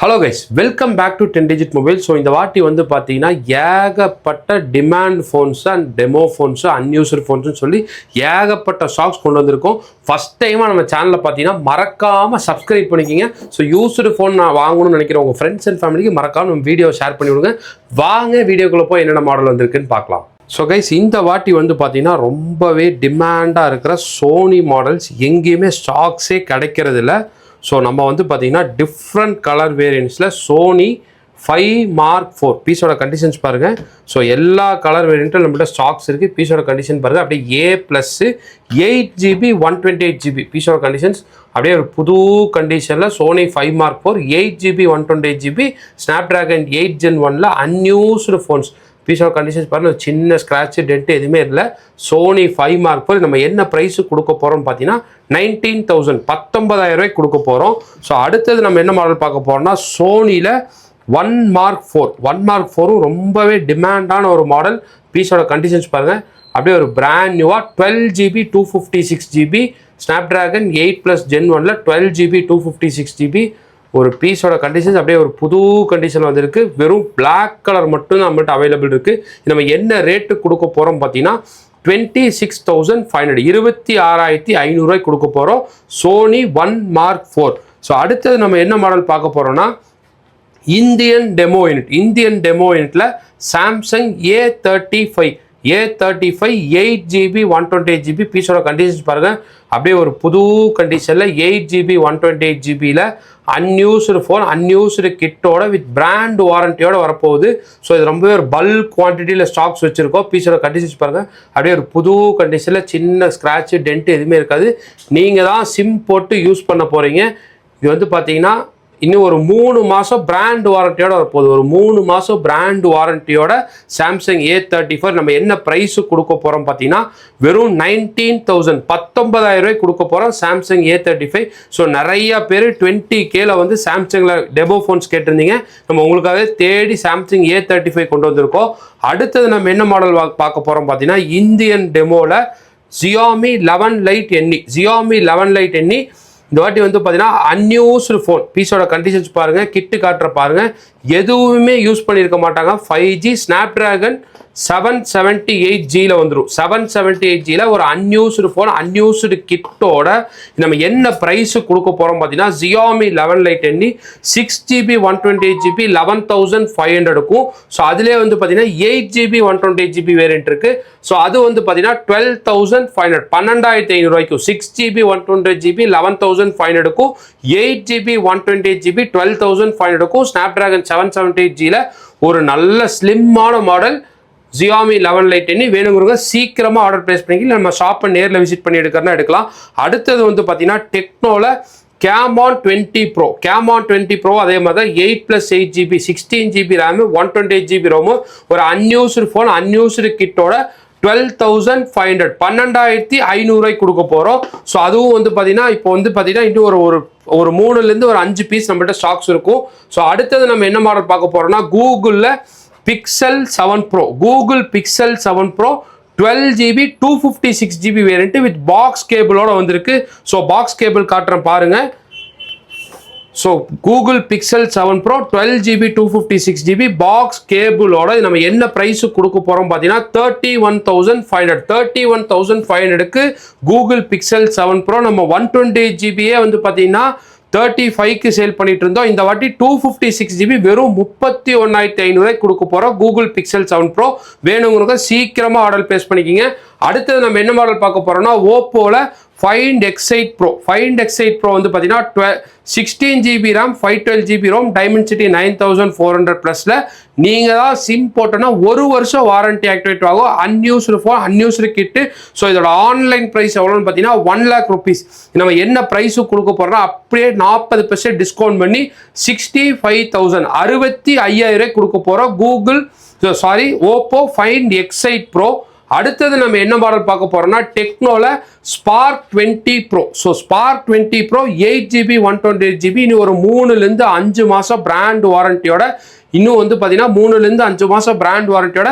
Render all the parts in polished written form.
Hello guys, welcome back to 10 digit mobile. So இந்த வாட்டி வந்து பாத்தீங்கன்னா ஏகப்பட்ட demand phones and demo phones unused phones சொல்லி ஏகப்பட்ட ஸ்டாக்ஸ் கொண்டு வந்திருக்கோம். ஃபர்ஸ்ட் டைமா நம்ம சேனல்ல பாத்தீங்கன்னா மறக்காம subscribe பண்ணிக்கங்க. So used phone நான் வாங்கணும்னு நினைக்கிற உங்க friends and familyக்கு மறக்காம நம்ம வீடியோ ஷேர் பண்ணி விடுங்க. வாங்க வீடியோக்குள்ள போய் என்னென்ன மாடல் வந்திருக்குன்னு பார்க்கலாம். ஸோ கைஸ் இந்த வாட்டி வந்து பார்த்தீங்கன்னா ரொம்பவே டிமாண்டாக இருக்கிற சோனி மாடல்ஸ் எங்கேயுமே ஸ்டாக்ஸே கிடைக்கிறது இல்லை. ஸோ நம்ம வந்து பார்த்தீங்கன்னா டிஃப்ரெண்ட் கலர் வேரியன்ட்ஸில் சோனி 5 பீஸோட கண்டிஷன்ஸ் பாருங்கள். ஸோ எல்லா கலர் வேரியண்ட்டும் நம்மள்ட்ட ஸ்டாக்ஸ் இருக்குது. பீஸோட கண்டிஷன் பாருங்கள். அப்படியே A+8GB 128GB பீஸோட கண்டிஷன்ஸ் அப்படியே ஒரு புது கண்டிஷனில் Sony 5 8GB 128GB Snapdragon 8 Gen 1ல் அன்யூஸ்டு ஃபோன்ஸ் பீஸோட கண்டிஷன்ஸ் பாருங்கள். சின்ன ஸ்க்ராட்ச் டென்ட்டு எதுவுமே இல்லை. சோனி 5 நம்ம என்ன ப்ரைஸு கொடுக்க போகிறோம்னு பார்த்தீங்கன்னா 19,000 19,000 கொடுக்க போகிறோம். ஸோ அடுத்தது நம்ம என்ன மாடல் பார்க்க போகிறோம்னா சோனியில் 1 ரொம்பவே டிமாண்டான ஒரு மாடல். பீஸோட கண்டிஷன்ஸ் பாருங்கள். அப்படியே ஒரு பிராண்ட் நியூவாக 12GB 256GB ஸ்னாப்ட்ராகன் 8+ Gen 1ல் 12GB 256GB ஒரு பீஸோட கண்டிஷன்ஸ் அப்படியே ஒரு புது கண்டிஷன் வந்திருக்கு. வெறும் பிளாக் கலர் மட்டும் நம்மள்ட்ட அவைலபிள் இருக்குது. நம்ம என்ன ரேட்டு கொடுக்க போகிறோம் பார்த்தீங்கன்னா 26,500 26,500 கொடுக்க போகிறோம் சோனி 1 ஸோ அடுத்தது நம்ம என்ன மாடல் பார்க்க போகிறோம்னா இந்தியன் டெமோ யூனிட்டில் சாம்சங் A35 8GB 128GB பீஸோட கண்டிஷன்ஸ் பாருங்கள். அப்படியே ஒரு புது கண்டிஷனில் 8GB 128GBயில் அன்யூஸ்டு ஃபோன் அன்யூஸ்டு கிட்டோட வித் பிராண்ட் வாரண்டியோட வரப்போகுது. ஸோ இது ரொம்பவே ஒரு பல்க் குவான்டிட்டியில் ஸ்டாக்ஸ் வச்சுருக்கோம். பீஸோட கண்டிஷன்ஸ் பாருங்கள். அப்படியே ஒரு புது கண்டிஷனில் சின்ன ஸ்க்ராட்சு டென்ட்டு எதுவுமே இருக்காது. நீங்கள் தான் சிம் போட்டு யூஸ் பண்ண போகிறீங்க. இது வந்து பார்த்தீங்கன்னா இன்னும் ஒரு 3 மாதம் பிராண்ட் வாரண்டியோட வரப்போகுது. ஒரு 3 மாதம் பிராண்ட் வாரண்டியோட சாம்சங் A35 நம்ம என்ன ப்ரைஸு கொடுக்க போகிறோம் பார்த்தீங்கன்னா வெறும் 19,000 19,000 கொடுக்க போகிறோம் சாம்சங் A35. ஸோ நிறையா பேர் 20Kல வந்து சாம்சங்கில் டெமோ ஃபோன்ஸ் கேட்டிருந்தீங்க. நம்ம உங்களுக்காக தேடி சாம்சங் A35 கொண்டு வந்திருக்கோம். அடுத்தது நம்ம என்ன மாடல் பார்க்க போகிறோம் பார்த்தீங்கன்னா இந்தியன் டெமோவில் ஷியோமி 11 Lite NE இந்த வாட்டி வந்து பார்த்தீங்கன்னா அன்யூஸ்டு ஃபோன் பீஸோட கண்டிஷன்ஸ் பாருங்கள். கிட்டு காட்டுற பாருங்கள். எதுவுமே யூஸ் பண்ணியிருக்க மாட்டாங்க. 5G ஸ்னாப்ட்ராகன் 778Gயில் வந்துடும். 778Gயில் ஒரு அன்யூஸ்டு ஃபோன் அன்யூஸ்டு கிட்டோட நம்ம என்ன ப்ரைஸு கொடுக்க போகிறோம் பார்த்தீங்கன்னா Xiaomi 11 Lite NE 6GB 128GB 11,500க்கும். ஸோ அதிலே வந்து பார்த்தீங்கன்னா 8GB 128GB வேரியன்ட் இருக்குது. ஸோ அது வந்து பார்த்தீங்கன்னா 12,500 12,500 6GB 128GB 11,500க்கும் 8GB 128GB 12,500க்கும் Snapdragon 778Gயில் ஒரு நல்ல ஸ்லிம்மான மாடல் ஷியோமி 11 Lite NE வேணுங்கிறவங்க சீக்கிரமாக ஆர்டர் பிளேஸ் பண்ணி நம்ம ஷாப்பை நேரில் விசிட் பண்ணி எடுக்கிறனா எடுக்கலாம். அடுத்தது வந்து பார்த்தீங்கன்னா டெக்னோவில் Camon 20 Pro அதே மாதிரி தான் 8+8GB 16GB RAM 128GB ROM ஒரு அன்யூஸ்டு ஃபோன் அன்யூஸ்டு கிட்டோட 12,500 12,500 கொடுக்க போகிறோம். ஸோ அதுவும் வந்து பார்த்தீங்கன்னா இப்போ வந்து பார்த்தீங்கன்னா இன்னும் ஒரு 3லேருந்து ஒரு 5 பீஸ் நம்மள்ட்ட ஸ்டாக்ஸ் இருக்கும். ஸோ அடுத்தது நம்ம என்ன மாடல் பார்க்க போகிறோம்னா Google Pixel 7 Pro 12GB 256GB variant with box கேபிளோட வந்திருக்கு. ஸோ பாக்ஸ் கேபிள் காட்டுறேன் பாருங்க. So Google Pixel 7 Pro 12GB 256GB box கேபிளோட நம்ம என்ன ப்ரைஸு கொடுக்க போகிறோம் பார்த்தீங்கன்னா 31,500க்கு கூகுள் Pixel 7 Pro நம்ம 128GBயே வந்து பார்த்தீங்கன்னா 35க்கு சேல் பண்ணிட்டு இருந்தோம். இந்த வாட்டி 256GB வெறும் 31,500 கொடுக்க போகிறோம் கூகுள் Pixel 7 Pro வேணுங்கிறவங்க சீக்கிரமாக ஆர்டர் பிளேஸ் பண்ணிக்கிங்க. அடுத்தது நம்ம என்ன மாடல் பார்க்க போகிறோம்னா ஓப்போவில் Find X8 Pro வந்து பார்த்தீங்கன்னா 16GB RAM 512GB ROM Dimensity 9400+ல நீங்கள் தான் சிம் போட்டோன்னா 1 வருஷம் வாரண்டி ஆக்டிவேட் ஆகும். அன்யூஸ்டு ஃபோன் அன்யூஸ்டு கிட்டு. ஸோ இதோட ஆன்லைன் ப்ரைஸ் எவ்வளோன்னு பார்த்தீங்கன்னா 1 lakh rupees. நம்ம என்ன ப்ரைஸு கொடுக்க போகிறோம்னா அப்படியே 40% டிஸ்கவுண்ட் பண்ணி 65,000 65,000 கொடுக்க போகிறோம் ஓப்போ Find X8 Pro. அடுத்தது நம்ம என்ன மாடல் பார்க்க போறோம்னா டெக்னோல Spark 20 Pro. So Spark 20 Pro 8GB 128GB இன்னும் ஒரு 3லேருந்து 5 மாதம் பிராண்ட் வாரண்டியோட இன்னும் வந்து பார்த்தீங்கன்னா 3லேருந்து 5 மாதம் பிராண்ட் வாரண்டியோட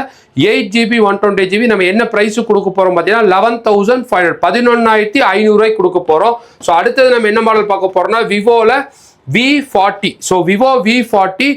8GB 128GB நம்ம என்ன ப்ரைஸு கொடுக்க போகிறோம் பார்த்தீங்கன்னா 11,500 11,500 கொடுக்க போகிறோம். ஸோ அடுத்தது நம்ம என்ன மாடல் பார்க்க போகிறோம்னா விவோவில் V40. So Vivo V40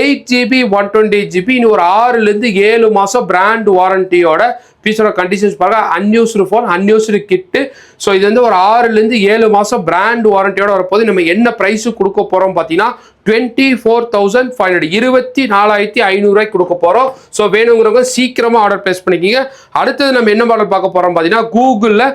8GB 128GB இன்னும் ஒரு 6லேருந்து 7 மாதம் பிராண்ட் வாரண்டியோட பீஸோட கண்டிஷன்ஸ் பாருங்க. அன்யூஸ்டு ஃபோன், அன்யூஸ்டு கிட்டு. ஸோ இது வந்து ஒரு 6லேருந்து 7 மாதம் பிராண்ட் வாரண்டியோட வரப்போது. நம்ம என்ன ப்ரைஸு கொடுக்க போகிறோம் பார்த்தீங்கன்னா 24,500 24,500 கொடுக்க போகிறோம். ஸோ வேணுங்கிறவங்க சீக்கிரமாக ஆர்டர் ப்ளேஸ் பண்ணிக்கிங்க. அடுத்தது நம்ம என்ன மாடல் பார்க்க போகிறோம் பார்த்தீங்கன்னா கூகுளில்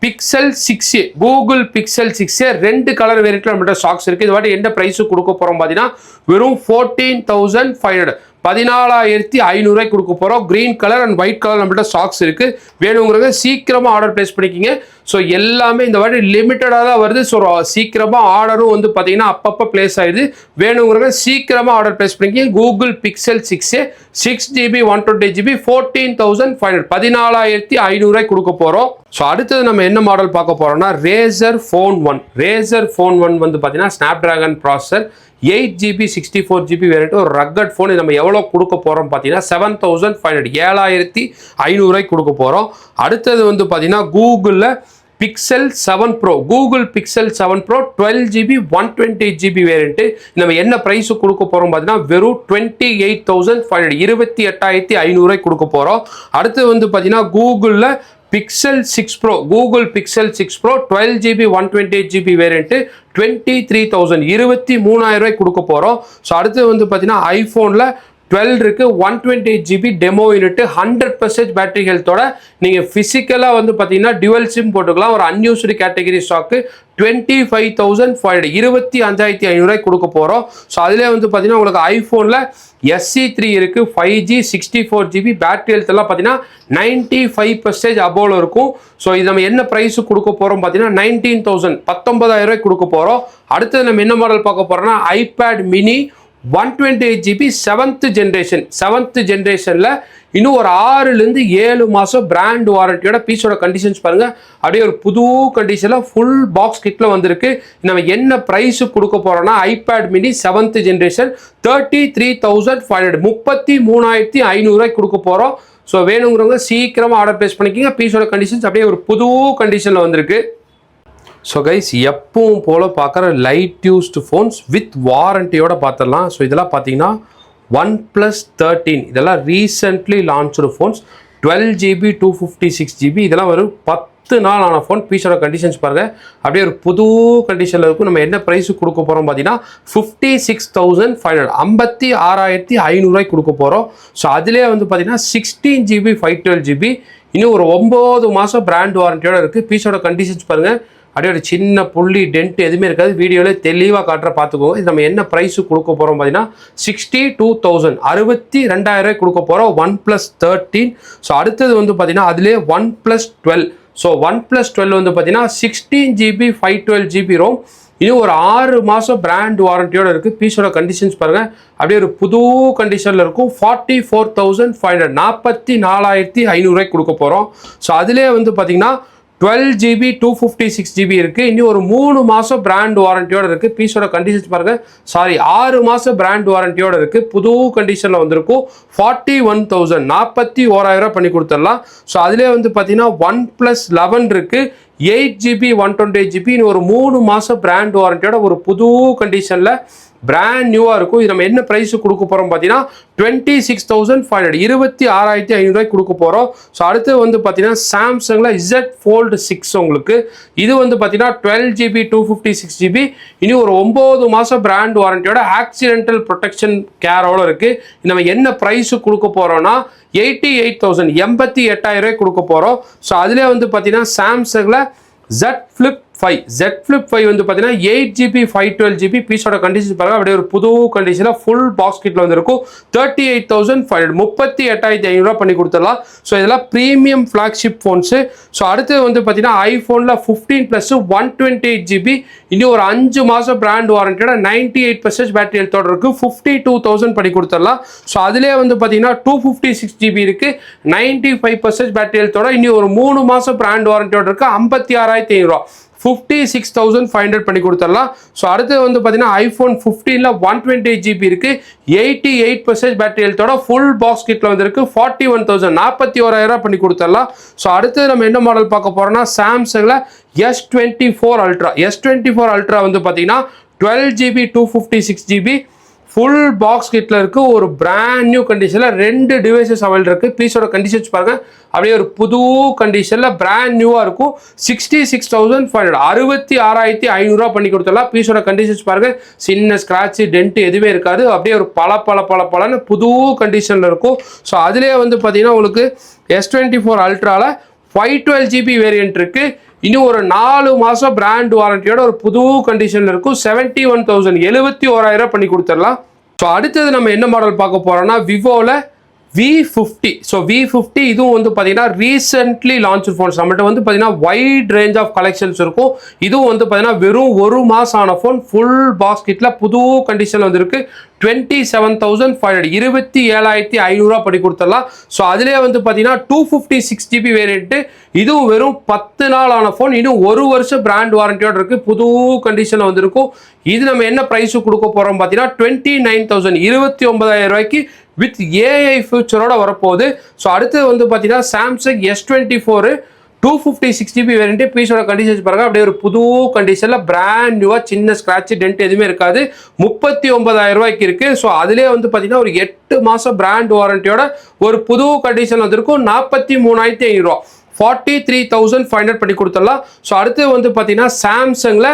Pixel 6a, Google Pixel 6a 2 colour வேரியண்ட்ல நம்மகிட்ட ஸ்டாக்ஸ் இருக்குது. இது வாட்டி என்ன ப்ரைஸு கொடுக்க போகிறோம் பார்த்தீங்கன்னா வெறும் 14,500 14,500 கொடுக்க போகிறோம். Green colour and white colour நம்மகிட்ட ஸ்டாக்ஸ் இருக்குது. வேணுங்கிறத சீக்கிரமாக ஆர்டர் ப்ளேஸ் பண்ணிக்கிங்க. ஸோ எல்லாமே இந்த வாட்டி லிமிட்டடாக தான் வருது. ஸோ சீக்கிரமாக ஆர்டரும் வந்து பார்த்தீங்கன்னா அப்பப்போ ப்ளேஸ் ஆகிடுது. வேணுங்கிறத சீக்கிரமாக ஆர்டர் ப்ளேஸ் பண்ணிக்கிங்க. Google Pixel 6a 6GB 128GB 14,500 14,500 கொடுக்க போகிறோம். ஸோ அடுத்தது நம்ம என்ன மாடல் பார்க்க போகிறோம்னா ரேசர் ஃபோன் 1. ரேசர் ஃபோன் 1 வந்து பார்த்தீங்கன்னா snap dragon processor 8GB 64GB variant ஒரு ரக்கட் ஃபோன். நம்ம எவ்வளோ கொடுக்க போகிறோம் பார்த்தீங்கன்னா 7,500 7,500 கொடுக்க போகிறோம். அடுத்தது வந்து பார்த்தீங்கன்னா கூகுளில் pixel 7 bro, Google pixel 7 bro 12GB 128GB variant நம்ம என்ன ப்ரைஸு கொடுக்க போகிறோம் பார்த்தீங்கன்னா வெறும் 28,500 28,500 கொடுக்க போகிறோம். அடுத்தது வந்து பார்த்தீங்கன்னா கூகுளில் pixel 6 bro, Google pixel 6 bro 12GB 128GB variant 23,000 23,000 கொடுக்க போகிறோம். ஸோ அடுத்து வந்து பார்த்தீங்கன்னா ஐஃபோனில் 12 இருக்கு 128GB டெமோ யூனிட் 100% பேட்டரி ஹெல்த்தோட நீங்கள் ஃபிசிக்கலாக வந்து பார்த்தீங்கன்னா டியூவல் சிம் போட்டுக்கலாம். ஒரு அன்யூஸ்டு கேட்டகரி ஸ்டாக்கு 25,500 25,500 கொடுக்க போகிறோம். ஸோ அதிலே வந்து பார்த்தீங்கன்னா உங்களுக்கு ஐஃபோனில் SE3 இருக்குது 5G 64GB பேட்டரி ஹெல்த் எல்லாம் பார்த்தீங்கன்னா 95% அபோவில் இருக்கும். ஸோ இது நம்ம என்ன ப்ரைஸு கொடுக்க போகிறோம் பார்த்தீங்கன்னா 19,000 19,000 கொடுக்க போகிறோம். அடுத்தது நம்ம என்ன மாடல் பார்க்க போகிறோம்னா ஐபேட் மினி 128GB 7th ஜென்ரேஷனில் இன்னும் ஒரு 6லேருந்து 7 மாதம் பிராண்ட் வாரண்டியோட பீஸோட கண்டிஷன்ஸ் பாருங்கள். அப்படியே ஒரு புது கண்டிஷனில் ஃபுல் பாக்ஸ் கிட்டில் வந்திருக்கு. நம்ம என்ன ப்ரைஸு கொடுக்க போகிறோம்னா ஐபேட் மினி 7th ஜென்ரேஷன் 33,500 33,500 கொடுக்க போகிறோம். ஸோ வேணுங்கிறவங்க சீக்கிரமாக ஆர்டர் ப்ளேஸ் பண்ணிக்கிங்க. பீஸோட கண்டிஷன்ஸ் அப்படியே ஒரு புது கண்டிஷனில் வந்திருக்கு. ஸோ கைஸ் எப்பவும் போல் பார்க்குற லைட் யூஸ்டு ஃபோன்ஸ் வித் வாரண்டியோட பார்த்துடலாம். ஸோ இதெல்லாம் பார்த்தீங்கன்னா OnePlus 13 இதெல்லாம் recently launched phones 12GB 256GB இதெல்லாம் ஒரு 10 நாள் ஆன ஃபோன். பீஸோட கண்டிஷன்ஸ் பாருங்கள் அப்படியே ஒரு புது கண்டிஷனில் இருக்கும். நம்ம என்ன ப்ரைஸு கொடுக்க போகிறோம் பார்த்தீங்கன்னா 56,500 56,500 கொடுக்க போகிறோம். ஸோ அதிலே வந்து பார்த்தீங்கன்னா 16GB 512GB இன்னும் ஒரு 9 மாதம் பிராண்ட் வாரண்டியோட இருக்குது. பீஸோட கண்டிஷன்ஸ் பாருங்கள் அப்படியே ஒரு சின்ன புள்ளி டென்ட் எதுவுமே இருக்காது. வீடியோவில் தெளிவாக காட்டுற பார்த்துக்கோங்க. இது நம்ம என்ன ப்ரைஸு கொடுக்க போகிறோம் பார்த்தீங்கன்னா 62,000 62,000 கொடுக்க போகிறோம் OnePlus 13. ஸோ அடுத்தது வந்து பார்த்தீங்கன்னா அதிலே OnePlus 12. ஸோ OnePlus 12 வந்து பார்த்தீங்கன்னா 16GB 512GB ரோம் இன்னும் ஒரு 6 மாதம் பிராண்ட் வாரண்டியோட இருக்குது. பீஸோட கண்டிஷன்ஸ் பாருங்கள் அப்படியே ஒரு புது கண்டிஷனில் இருக்கும். 44,500 44,500 கொடுக்க போகிறோம். ஸோ அதிலே வந்து பார்த்தீங்கன்னா 12GB 256GB இருக்குது. இன்னும் ஒரு 3 மாதம் பிராண்ட் வாரண்டியோட இருக்குது. பீஸோட கண்டிஷன்ஸ் பாருங்கள் 6 மாதம் பிராண்ட் வாரண்டியோட இருக்குது. புது கண்டிஷனில் வந்திருக்கும். 41,000 41,000 பண்ணி கொடுத்துடலாம். ஸோ அதிலே வந்து பார்த்தீங்கன்னா OnePlus 11 இருக்குது 8GB 128GB இன்னும் ஒரு 3 மாதம் பிராண்ட் வாரண்டியோட ஒரு புது கண்டிஷனில் பிராண்ட் நியூவாக இருக்கும். இது நம்ம என்ன ப்ரைஸு கொடுக்க போகிறோம் பார்த்தீங்கன்னா 26,500 26,500 கொடுக்க போகிறோம். ஸோ அடுத்து வந்து பார்த்தீங்கன்னா சாம்சங்கில் Z Fold 6 உங்களுக்கு இது வந்து பார்த்தீங்கன்னா 12GB 256GB இன்னும் ஒரு 9 மாதம் பிராண்ட் வாரண்டியோட ஆக்சிடென்டல் ப்ரொடெக்ஷன் கேரோட இருக்குது. நம்ம என்ன ப்ரைஸு கொடுக்க போகிறோன்னா 88,000 88,000 கொடுக்க போகிறோம். ஸோ அதிலே வந்து பார்த்தீங்கன்னா சாம்சங்கில் Z Flip 5 வந்து பார்த்தீங்கன்னா 8GB 512GB பீஸோட கண்டிஷன் பாருங்கள் அப்படியே ஒரு புது கண்டிஷனில் ஃபுல் பாக்ஸ் கிட்டில் வந்துருக்கும். 38,500 38,500 பண்ணி கொடுத்துடலாம். ஸோ இதெல்லாம் ப்ரீமியம் ஃப்ளாக்ஷிப் ஃபோன்ஸு. ஸோ அடுத்து வந்து பார்த்தீங்கன்னா ஐஃபோனில் 15+ 128GB இன்னும் ஒரு 5 மாதம் பிராண்ட் வாரண்டியோட 98% பேட்டரி ஹெல்த்தோட இருக்குது. 52,000 பண்ணி கொடுத்துடலாம். ஸோ அதிலே வந்து பார்த்தீங்கன்னா 256GB இருக்குது 95% பேட்டரி ஹெல்த்தோட இன்னும் ஒரு 3 மாதம் பிராண்ட் வாரண்டியோட இருக்குது. 56,500 56,500 பண்ணி கொடுத்துடலாம். ஸோ அடுத்து வந்து பார்த்தீங்கன்னா ஐஃபோன் 15ல் 128GB இருக்குது 88% பேட்டரி ஹெல்த்தோட ஃபுல் பாக்ஸ் கிட்டில் வந்துருக்கு. 41,000 41,000 பண்ணி கொடுத்துடலாம். ஸோ அடுத்து நம்ம என்ன மாடல் பார்க்க போகிறோம்னா சாம்சங்கில் S24 Ultra வந்து பார்த்தீங்கன்னா 12GB 256GB ஃபுல் பாக்ஸ் கிட்ல இருக்கு. ஒரு பிராண்ட் நியூ கண்டிஷன்ல 2 டிவைசஸ் அவைலபிள் இருக்கு. பீஸோட கண்டிஷன்ஸ் பாருங்க, அப்படியே ஒரு புது கண்டிஷன்ல பிராண்ட் நியூவா இருக்கும். 66,500 66,500 பண்ணி கொடுத்துடலாம். பீஸோட கண்டிஷன்ஸ் பாருங்க, சின்ன ஸ்கிராட்ச் டென்ட் எதுவுமே இருக்காது. அப்படியே ஒரு பல புது கண்டிஷன்ல இருக்கும். ஸோ அதுலேயே வந்து பார்த்தீங்கன்னா உங்களுக்கு S24 அல்ட்ரால 512GB வேரியன்ட் இருக்கு. இன்னும் ஒரு 4 மாசம் பிராண்ட் வாரண்டியோட ஒரு புது கண்டிஷன்ல இருக்கும். 71,000 71,000 பண்ணி கொடுத்துடலாம். ஸோ அடுத்தது நம்ம என்ன மாடல் பார்க்க போறோம்னா விவோல V50. ஸோ V50 இதுவும் வந்து பார்த்தீங்கன்னா ரீசென்ட்லி லான்ச் ஃபோன்ஸ். நம்மகிட்ட வந்து பார்த்தீங்கன்னா வைட் ரேஞ்ச் ஆஃப் கலெக்ஷன்ஸ் இருக்கும். இதுவும் வந்து பார்த்தீங்கன்னா வெறும் 1 மாதம் ஆன ஃபோன், ஃபுல் பாக்ஸ் கிட்ல புது கண்டிஷன் வந்துருக்கு. 27,500 27,500 பண்ணி கொடுத்துடலாம். ஸோ அதுலேயே வந்து பார்த்தீங்கன்னா 256GB வேரியன்ட்டு. இதுவும் வெறும் 10 நாள் ஆன ஃபோன், இன்னும் 1 வருஷம் பிராண்ட் வாரண்டியோட இருக்கு. புது கண்டிஷனில் வந்துருக்கும். இது நம்ம என்ன ப்ரைஸு கொடுக்க போகிறோம் பார்த்தீங்கன்னா 29,000 29,000 வித் ஏஐ ஃபியூச்சரோட வரப்போகுது. ஸோ அடுத்து வந்து பார்த்தீங்கன்னா சாம்சங் S24 256GB வேரியன்ட். பீஸோட கண்டிஷன்ஸ் பாருங்க, அப்படியே ஒரு புது கண்டிஷனில் பிராண்ட் நியூவாக, சின்ன ஸ்கிராட்ச் டென்ட் எதுவுமே இருக்காது. 39,000 இருக்கு. ஸோ அதுலேயே வந்து பார்த்தீங்கன்னா ஒரு 8 மாதம் பிராண்ட் வாரண்டியோட ஒரு புது கண்டிஷன் வந்திருக்கும். 43,500 43,500 பண்ணி கொடுத்துடலாம். ஸோ அடுத்து வந்து பார்த்தீங்கன்னா சாம்சங்கில்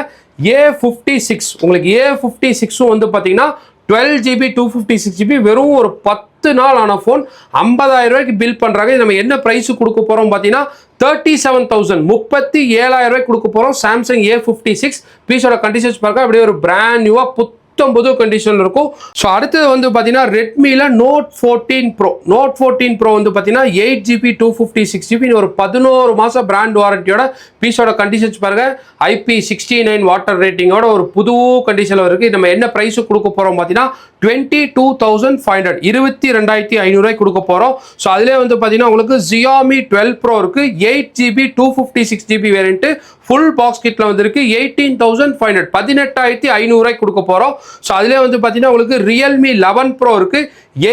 A56. உங்களுக்கு A56 வந்து பார்த்தீங்கன்னா 12GB 256GB வெறும் ஒரு 10 நாள் ஆன ஃபோன், 50,000 பில் பண்ணுறாங்க. நம்ம என்ன ப்ரைஸு கொடுக்க போகிறோம் பார்த்தீங்கன்னா 37,000 37,000 கொடுக்க போகிறோம். Samsung A56. பீஸோட கண்டிஷன்ஸ் பார்க்க அப்படியே ஒரு பிராண்ட் நியூவாக புது கண்டிஷன் இருக்கும். ஸோ அடுத்தது வந்து பார்த்தீங்கன்னா ரெட்மியில் Note 14 Pro. Note 14 Pro வந்து பார்த்தீங்கன்னா 8GB 256GB ஒரு 11 மாதம் பிராண்ட் வாரண்டியோட. பீஸோட கண்டிஷன்ஸ் பாருங்க, IP69 வாட்டர் ரேட்டிங்கோட ஒரு புது கண்டிஷனில் இருக்குது. நம்ம என்ன ப்ரைஸு கொடுக்க போகிறோம் பார்த்தீங்கன்னா 22,500 22,500 கொடுக்க போகிறோம். ஸோ அதிலே வந்து பார்த்தீங்கன்னா உங்களுக்கு Xiaomi 12 Pro இருக்குது. 8GB 256GB variant full box கிட்ல வந்துருக்கு. 18,500 18,500 கொடுக்க போகிறோம். ஸோ அதிலே வந்து பார்த்தீங்கன்னா உங்களுக்கு Realme 11 Pro இருக்கு.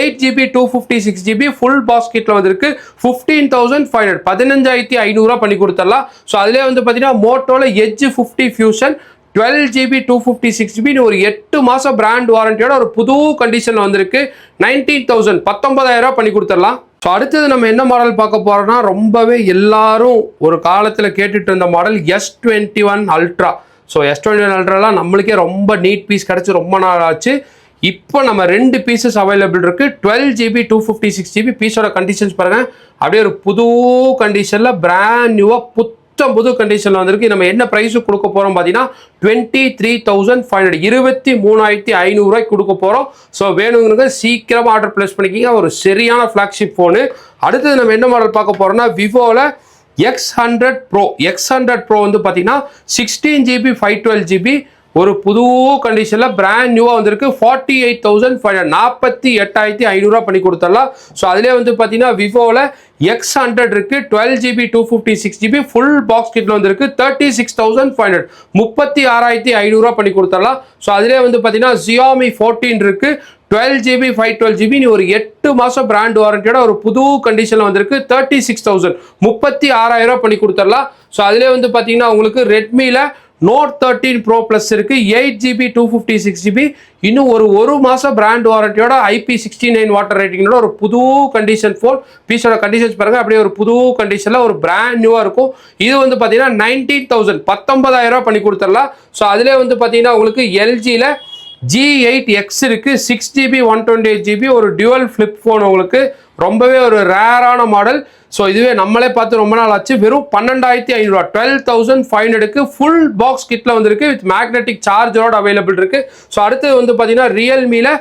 8GB 256GB ஃபுல் பாக்ஸ் கிட்ல வந்துருக்கு. 15,500 15,500 பண்ணி கொடுத்துடலாம். ஸோ அதிலே வந்து பார்த்தீங்கன்னா மோட்டோல Edge 50 Fusion 12GB 256GB ஒரு 8 மாதம் பிராண்ட் வாரண்டியோட ஒரு புது கண்டிஷனில் வந்திருக்கு. 19,000 19,000 பண்ணி கொடுத்துடலாம். ஸோ அடுத்தது நம்ம என்ன மாடல் பார்க்க போகிறோம்னா ரொம்பவே எல்லாரும் ஒரு காலத்தில் கேட்டுட்டு இருந்த model S21 ultra. So S21 அல்ட்ராலாம் நம்மளுக்கே ரொம்ப நீட் பீஸ் கிடச்சி ரொம்ப நாள் ஆச்சு. இப்போ நம்ம 2 பீசஸ் அவைலபிள் இருக்குது. 12GB 256GB. பீஸோட கண்டிஷன்ஸ் பாருங்கள், அப்படியே ஒரு புது கண்டிஷனில் பிராண்ட் நியூவாக புது கண்டிஷனில் வந்திருக்கு. நம்ம என்ன ப்ரைஸு கொடுக்க போகிறோம் பார்த்தீங்கன்னா 23,500 23,500 கொடுக்க போகிறோம். ஸோ வேணுங்கிறவங்க சீக்கிரமாக ஆர்டர் ப்ளேஸ் பண்ணிக்கிங்க. ஒரு சரியான ஃப்ளாக்ஷிப் ஃபோனு. அடுத்தது நம்ம என்ன மாடல் பார்க்க போகிறோம்னா விவோவில் X100 Pro. X100 Pro வந்து பார்த்தீங்கன்னா 16GB 512GB ஒரு புது கண்டிஷனில் பிராண்ட் நியூவாக வந்திருக்கு. 48,500 48,500 பண்ணி கொடுத்துடலாம். ஸோ அதிலே வந்து பார்த்தீங்கன்னா விவோவில் X100 இருக்கு. 12GB 256GB ஃபுல் பாக்ஸ் கிட்ல வந்திருக்கு. 36,500 36,500 பண்ணி கொடுத்துடலாம். ஸோ அதிலே வந்து பார்த்தீங்கன்னா Xiaomi 14 இருக்கு. 12GB 512GB ஒரு 8 மாதம் பிராண்ட் வாரண்டியோட ஒரு புது கண்டிஷனில் வந்திருக்கு. 36,000 36,000 பண்ணி கொடுத்துடலாம். ஸோ அதிலே வந்து பார்த்தீங்கன்னா உங்களுக்கு ரெட்மியில் Note 13 Pro Plus இருக்கு. 8GB 256GB இன்னும் ஒரு மாதம் பிராண்ட் வாரண்டியோட IP69 வாட்டர் ரேட்டிங்கோட ஒரு புது கண்டிஷன் ஃபோன். பீஸோட கண்டிஷன்ஸ் பாருங்க, அப்படியே ஒரு புது கண்டிஷனில் ஒரு பிராண்ட் நியூவாக இருக்கும். இது வந்து பார்த்தீங்கன்னா 19,000 19,000 பண்ணி கொடுத்துடலாம். ஸோ அதிலே வந்து பார்த்தீங்கன்னா உங்களுக்கு LGயில் G8X இருக்கு. 6GB 128GB ஒரு டியூவல் ஃபிளிப் ஃபோன். உங்களுக்கு ரொம்பவே ஒரு ரேரான மாடல். ஸோ இதுவே நம்மளே பார்த்து ரொம்ப நாள் ஆச்சு. வெறும் 12,500 12,500 ஃபுல் பாக்ஸ் கிட்ல வந்துருக்கு. வித் மேக்னெட்டிக் சார்ஜரோட அவைலபிள் இருக்கு. ஸோ அடுத்து வந்து பார்த்தீங்கன்னா ரியல்மியில்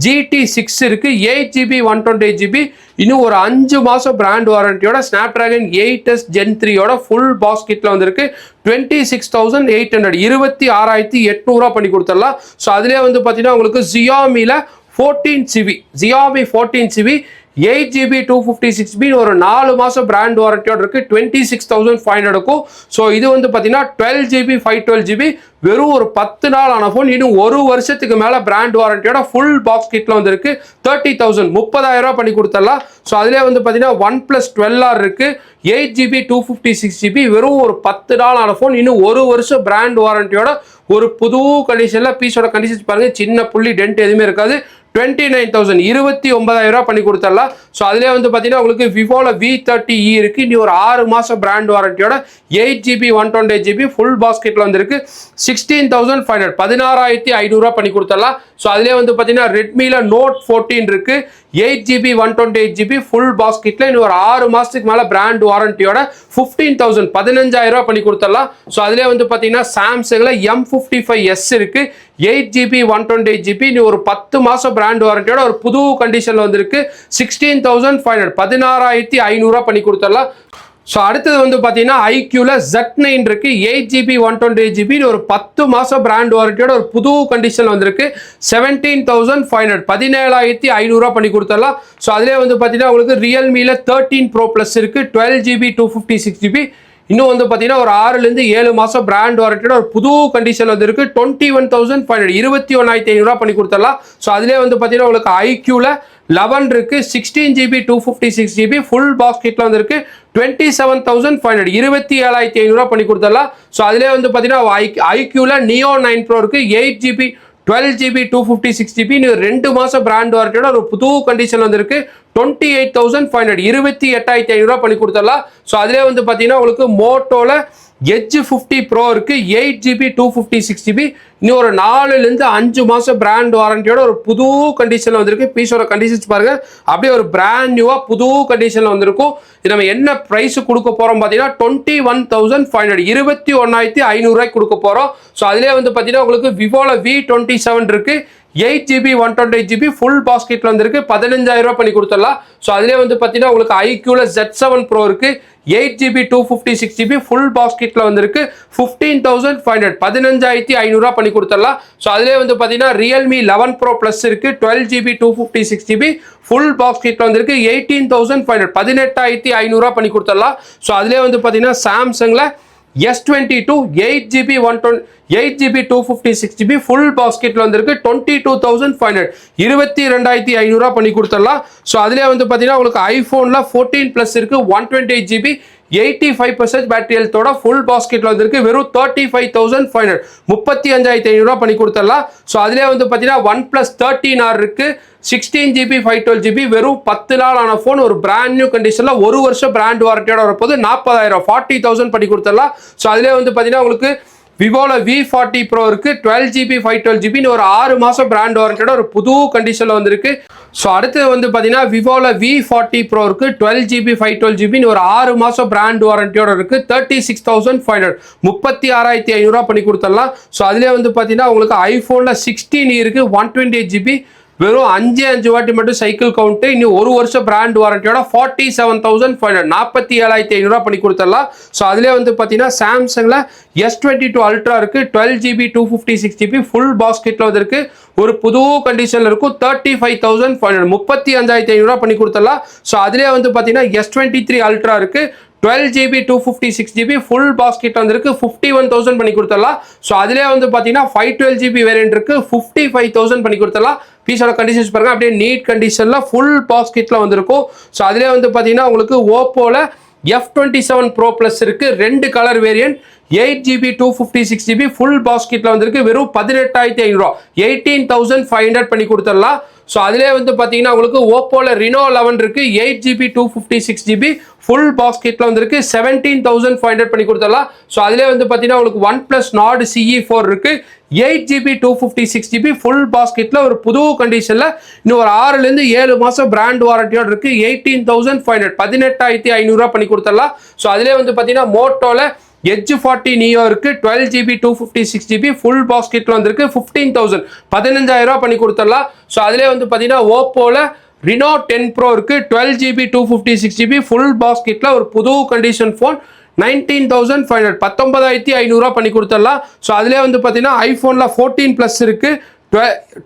GT6 இருக்கு. 8GB 128GB இன்னும் ஒரு 5 மாதம் பிராண்ட் வாரண்டியோட ஸ்னாப்டிராகன் 8S Gen 3யோட ஃபுல் பாக்ஸ் கிட்ல வந்துருக்கு. 26,800 26,800 பண்ணி கொடுத்துடலாம். ஸோ அதிலே வந்து பார்த்தீங்கன்னா உங்களுக்கு Xiaomiயில் 14GB 8GB 256GB ஒரு 4 மாதம் பிராண்ட் வாரண்டியோட இருக்கு. 26,500 ஸோ இது வந்து பார்த்தீங்கன்னா 12GB 512GB வெறும் ஒரு 10 நாள் ஆன ஃபோன். இன்னும் 1 வருஷத்துக்கு மேலே பிராண்ட் வாரண்டியோட ஃபுல் பாக்ஸ் கிட்ல வந்துருக்கு. 30,000 30,000 பண்ணி கொடுத்துடலாம். ஸோ அதிலே வந்து பார்த்தீங்கன்னா OnePlus 12R இருக்கு. 8GB 256GB வெறும் ஒரு 10 நாள் ஆன ஃபோன். இன்னும் 1 வருஷம் பிராண்ட் வாரண்டியோட ஒரு புது கண்டிஷனில் பீஸோட கண்டிஷன்ஸ் பாருங்கள், சின்ன புள்ளி டென்ட் எதுவுமே இருக்காது. 29,000 29,000 பண்ணி கொடுத்துடலாம். ஸோ அதிலே வந்து பார்த்தீங்கன்னா உங்களுக்கு விவோவில் V30e இருக்குது. இனி ஒரு 6 மாதம் பிராண்ட் வாரண்டியோட 8GB 128GB ஃபுல் பாஸ்கெட்டில் வந்துருக்கு. 16,500 16,500 பண்ணி கொடுத்துடலாம். ஸோ அதிலே வந்து பார்த்தீங்கன்னா ரெட்மியில் Note 14 இருக்குது. 8GB 128GB ஃபுல் பாஸ்கெட்டில் இன்னும் ஒரு 6 மாதத்துக்கு மேலே பிராண்ட் வாரண்டியோட 15,000 15,000 பண்ணி கொடுத்துடலாம். ஸோ அதிலே வந்து பார்த்தீங்கன்னா சாம்சங்கில் M55s இருக்குது. 8GB 128GB இன்னும் ஒரு 10 மாதம் பிராண்ட் வாரண்டியோட ஒரு புது கண்டிஷனில் வந்துருக்கு. 16,500 16,500 பண்ணி கொடுத்துடலாம். ஸோ அடுத்தது வந்து பார்த்தீங்கன்னா ஐக்யூவில் Z9 இருக்கு. 8GB 128GB ஒரு 10 மாதம் பிராண்ட் வாரண்டியோட ஒரு புது கண்டிஷன் வந்திருக்கு. 17,500 17,500 பண்ணி கொடுத்துடலாம். ஸோ அதிலே வந்து பார்த்தீங்கன்னா உங்களுக்கு ரியல்மியில் 13 Pro Plus இருக்கு. 12GB 256GB இன்னும் வந்து பார்த்தீங்கன்னா ஒரு 6லேருந்து 7 மாதம் பிராண்ட் வாரண்டியோட ஒரு புது கண்டிஷன் வந்துருக்கு. 21,500 21,500 பண்ணி கொடுத்துடலாம். ஸோ அதிலே வந்து பார்த்தீங்கன்னா உங்களுக்கு ஐக்யூவில் 11 இருக்கு. 16GB 256GB ஃபுல் பாஸ்கெட்டில் வந்துருக்கு. 27,500 27,500 பண்ணி கொடுத்துடலாம். ஸோ அதிலே வந்து பார்த்தீங்கன்னா ஐக்யூவில் நியோ 9 Pro இருக்கு. 8GB 12GB 256GB இன்னும் 2 மாதம் பிராண்ட் வாரண்டியோட ஒரு புது கண்டிஷன் வந்துருக்கு. 28,500 28,500 பண்ணி கொடுத்துடலாம். ஸோ அதிலே வந்து பார்த்தீங்கன்னா உங்களுக்கு மோட்டோவில் எட்ஜ் 50 Pro இருக்கு. 8GB 256GB இன்னும் ஒரு 4லேருந்து 5 மாதம் பிராண்ட் வாரண்டியோட ஒரு புது கண்டிஷனில் வந்திருக்கு. பீஸோட கண்டிஷன்ஸ் பாருங்க, அப்படியே ஒரு பிராண்ட் நியூவாக புது கண்டிஷனில் வந்திருக்கும். இது நம்ம என்ன ப்ரைஸ் கொடுக்க போகிறோம் பார்த்தீங்கன்னா 21,500 21,500 கொடுக்க போகிறோம். ஸோ அதிலே வந்து பார்த்தீங்கன்னா உங்களுக்கு விவோவில் V27 இருக்கு. 8GB 128GB ஃபுல் பாஸ்கெட்டில் வந்துருக்கு. 15,000 பண்ணி கொடுத்துடலாம். ஸோ அதிலே வந்து பார்த்தீங்கன்னா உங்களுக்கு ஐக்யூவில் Z7 Pro இருக்கு. 8GB 256GB ஃபுல் பாஸ்கெட்டில் வந்துருக்கு. 15,500 15,500 பண்ணி கொடுத்துடலாம். ஸோ அதிலே வந்து பார்த்தீங்கன்னா ரியல்மி 11 Pro Plus இருக்கு. 12GB 256GB ஃபுல் பாஸ்கெட்டில் வந்துருக்கு. 18,500 18,500 பண்ணி கொடுத்துடலாம். ஸோ அதிலே வந்து பார்த்தீங்கன்னா சாம்சங்கில் S22 8GB 256GB ஃபுல் பாஸ்கெட்டில் வந்திருக்கு. 22,500 22,500 பண்ணி கொடுத்துடலாம். ஸோ அதிலே வந்து பார்த்தீங்கன்னா உங்களுக்கு ஐஃபோனில் 14 ப்ளஸ் இருக்கு. 128GB 85% பேட்டரி ஹெல்த்தோட ஃபுல் பாஸ்கெட்டில் வந்திருக்கு. வெறும் 35,500 35,500 பண்ணி கொடுத்துடலாம். ஸோ அதிலே வந்து பார்த்தீங்கன்னா OnePlus 13R இருக்கு. 16GB 512GB வெறும் 10 நாள் ஆன ஃபோன் ஒரு பிராண்ட் நியூ கண்டிஷனில் 1 வருஷம் பிராண்ட் வாரண்டியோட வரப்போது 40,000 40,000 பண்ணி கொடுத்துடலாம். ஸோ அதிலே வந்து பார்த்தீங்கன்னா உங்களுக்கு விவோவில் V40 Pro இருக்கு. 12GB 512GB ஒரு 6 மாதம் பிராண்ட் வாரண்டியோட ஒரு புது கண்டிஷனில் வந்திருக்கு. ஸோ அடுத்து வந்து பார்த்தீங்கன்னா விவோவில் V40 Pro இருக்கு. 12GB 512GB ஒரு 6 மாதம் பிராண்ட் வாரண்டியோட இருக்கு. 36,500 36,500 பண்ணி கொடுத்துடலாம். ஸோ அதிலே வந்து பார்த்தீங்கன்னா உங்களுக்கு ஐஃபோனில் 16 இருக்கு. 128GB வெறும் 5 வாட்டி மட்டும் சைக்கிள் கவுண்ட்டு. இன்னும் 1 வருஷம் பிராண்ட் வாரண்டியோட 47,500 47,500 பண்ணி கொடுத்துடலாம். ஸோ அதிலே வந்து பார்த்தீங்கன்னா சாம்சங்கில் S22 Ultra இருக்கு. 12GB 256GB ஃபுல் பாஸ்கெட்டில் வந்துருக்கு. ஒரு புது கண்டிஷனில் இருக்கும். 35,500 35,500 பண்ணி கொடுத்துடலாம். ஸோ அதிலே வந்து பார்த்தீங்கன்னா S23 Ultra இருக்கு. 12GB 256GB ஃபுல் பாஸ்கெட் வந்திருக்கு. 51,000 பண்ணி கொடுத்துடலாம். ஸோ அதிலே வந்து பார்த்தீங்கன்னா 512GB வேரியன்ட் இருக்கு. 55,000 பண்ணி கொடுத்துடலாம். பீஸோட கண்டிஷன்ஸ் பாருங்க, அப்படியே நீட் கண்டிஷனில் ஃபுல் பாஸ்கெட்டில் வந்திருக்கும். ஸோ அதிலே வந்து பார்த்தீங்கன்னா உங்களுக்கு ஓப்போவில் F27 Pro Plus இருக்கு. 2 colour variant. 8GB 256GB full பாஸ்கெட்டில் வந்திருக்கு. வெறும் 18,500 18,500 பண்ணி கொடுத்துடலாம். ஸோ அதிலே வந்து பார்த்தீங்கன்னா உங்களுக்கு ஓப்போவில் Reno 11 இருக்கு. 8GB 256GB ஃபுல் பாஸ்கெட்டில் வந்திருக்கு. 17,500 பண்ணி கொடுத்துடலாம். ஸோ அதிலே வந்து பார்த்தீங்கன்னா உங்களுக்கு OnePlus Nord CE4 இருக்கு. 8GB 256GB ஃபுல் பாஸ்கெட்டில் ஒரு புது கண்டிஷனில் இன்னும் ஒரு 6லேருந்து 7 மாதம் பிராண்ட் வாரண்டியோடு இருக்கு. 18,500 18,500 பண்ணி கொடுத்துடலாம். ஸோ அதிலே வந்து பார்த்தீங்கன்னா மோட்டோவில் எட்ஜ் 40 நியோ இருக்கு. 12GB 256GB ஃபுல் பாஸ்கெட்டில் வந்திருக்கு. 15,000 15,000 பண்ணி கொடுத்துடலாம். ஸோ அதிலே வந்து பார்த்தீங்கன்னா ஓப்போவில் Reno 10 Pro இருக்கு. 12GB 256GB ஃபுல் பாஸ்கெட்டில் ஒரு புது கண்டிஷன் ஃபோன். 19,500 19,500 பண்ணி கொடுத்துடலாம். ஸோ அதிலே வந்து பார்த்தீங்கன்னா ஐஃபோனில் 14 ப்ளஸ் இருக்கு.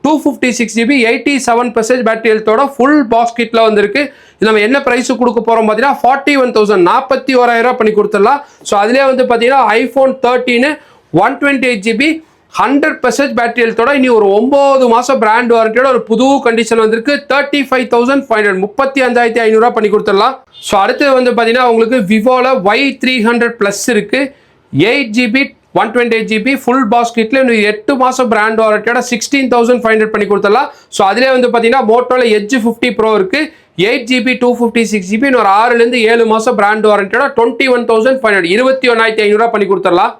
256GB 87% பேட்டரி ஹெல்த்தோட ஃபுல் பாஸ்கெட்டில் வந்திருக்கு. இது நம்ம என்ன ப்ரைஸு கொடுக்க போகிறோம் பார்த்தீங்கன்னா 41,000 41,000 பண்ணி கொடுத்துடலாம். ஸோ அதிலே வந்து பார்த்தீங்கன்னா ஐஃபோன் 13 128GB 100% பேட்டரி ஹெல்த்தோட இனி ஒரு 9 மாதம் பிராண்ட் வாரண்டியோட ஒரு புது கண்டிஷன் வந்திருக்கு. 35,500 35,500 பண்ணி கொடுத்துடலாம். ஸோ அடுத்து வந்து பார்த்தீங்கன்னா உங்களுக்கு விவோவில் Y300 ப்ளஸ் இருக்கு. 8GB 128GB ஃபுல் பாக்ஸ் கிட்ல இன்னும் 8 மாசம் பிராண்ட் வாரண்டியோட 16,500 பண்ணி கொடுத்துடலாம். ஸோ அதிலே வந்து பார்த்தீங்கன்னா மோட்டோல எட்ஜ் 50 ப்ரோ இருக்கு, 8GB 256GB இன்னொரு 6 to 7 மாசம் பிராண்ட் வாரண்டியோட 21,500 21,500 பண்ணி கொடுத்துடலாம்.